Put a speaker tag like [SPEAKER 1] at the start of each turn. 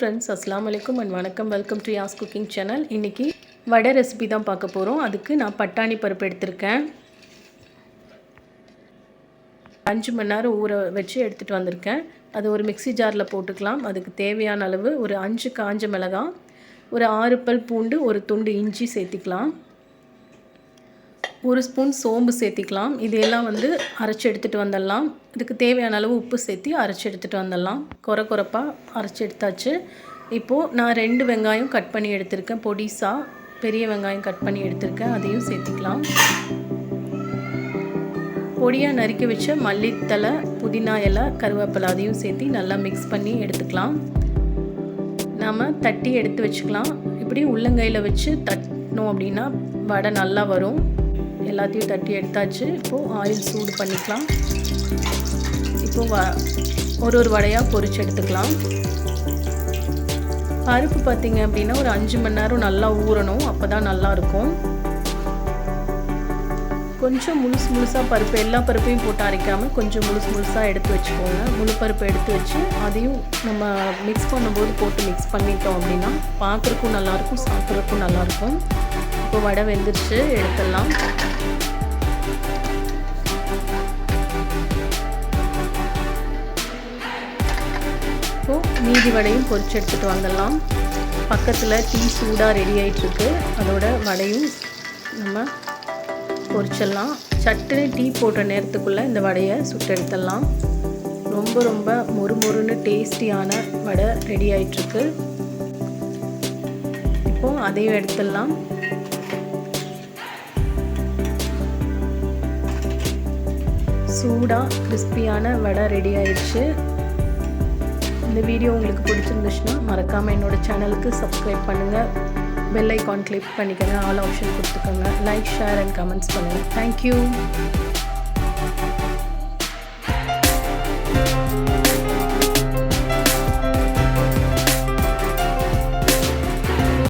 [SPEAKER 1] Friends, அஸ்ஸலாமு அலைக்கும் and வணக்கம். Welcome to Yas cooking channel. இன்றைக்கி வடை ரெசிபி தான் பார்க்க போகிறோம். அதுக்கு நான் பட்டாணி பருப்பு எடுத்திருக்கேன். 5 மணி நேரம் ஊற வச்சு எடுத்துகிட்டு வந்திருக்கேன். அது ஒரு மிக்சி ஜாரில் போட்டுக்கலாம். அதுக்கு தேவையான அளவு ஒரு 5 காஞ்ச மிளகாய், ஒரு 6 பல் பூண்டு, ஒரு துண்டு இஞ்சி சேர்த்திக்கலாம். 1 ஸ்பூன் சோம்பு சேர்த்திக்கலாம். இதையெல்லாம் அரைச்சி எடுத்துகிட்டு வந்துடலாம். இதுக்கு தேவையான அளவு உப்பு சேர்த்தி அரைச்சி எடுத்துகிட்டு வந்துடலாம். குறைப்பாக அரைச்சி எடுத்தாச்சு. இப்போது நான் 2 வெங்காயம் கட் பண்ணி எடுத்திருக்கேன். பொடிசாக பெரிய வெங்காயம் கட் பண்ணி எடுத்திருக்கேன். அதையும் சேர்த்திக்கலாம். பொடியாக நறுக்கி வச்ச மல்லித்தலை, புதினா இலை, கருவேப்பிலை அதையும் சேர்த்து நல்லா மிக்ஸ் பண்ணி எடுத்துக்கலாம். நாம் தட்டி எடுத்து வச்சுக்கலாம். இப்படி உள்ளங்கையில் வச்சு தட்டினோம் அப்படின்னா வடை நல்லா வரும். எல்லாத்தையும் தட்டி எடுத்தாச்சு. இப்போது ஆயில் சூடு பண்ணிக்கலாம். இப்போது ஒரு வடையாக பொரிச்சு எடுத்துக்கலாம். பருப்பு பார்த்திங்க அப்படின்னா ஒரு 5 மணி நேரம் நல்லா ஊறணும். அப்போ தான் நல்லாயிருக்கும். கொஞ்சம் முழுசாக பருப்பு, எல்லா பருப்பையும் போட்டு அரைக்காமல் கொஞ்சம் முழுசாக எடுத்து வச்சுக்கோங்க. முழு பருப்பு எடுத்து வச்சு அதையும் நம்ம மிக்ஸ் பண்ணும்போது போட்டு மிக்ஸ் பண்ணிட்டோம் அப்படின்னா பார்க்குறக்கும் நல்லாயிருக்கும், சாப்பிட்றதுக்கும் நல்லாயிருக்கும். இப்போ வடை வெந்துருச்சு, எடுத்துடலாம். இப்போது மீதி வடையும் பொரிச்சு எடுத்துகிட்டு வந்துடலாம். பக்கத்தில் டீ சூடாக ரெடி ஆகிட்டுருக்கு. அதோட வடையும் நம்ம பொரிச்சிடலாம். சட்டுன்னு டீ போட்ட நேரத்துக்குள்ளே இந்த வடையை சுட்டு எடுத்துடலாம். ரொம்ப மொறுமொறுன்னு டேஸ்டியான வடை ரெடி ஆகிட்டுருக்கு. இப்போது அதையும் எடுத்துடலாம். சூடாக கிறிஸ்பியான வடை ரெடி ஆயிடுச்சு. இந்த வீடியோ உங்களுக்கு பிடிச்சிருந்துச்சுன்னா மறக்காமல் என்னோடய சேனலுக்கு சப்ஸ்கிரைப் பண்ணுங்கள். பெல் ஐக்கான் கிளிக் பண்ணிக்கோங்க. ஆல் ஆப்ஷன் கொடுத்துக்கோங்க. லைக், ஷேர் அண்ட் கமெண்ட்ஸ் பண்ணுங்கள். தேங்க்யூ.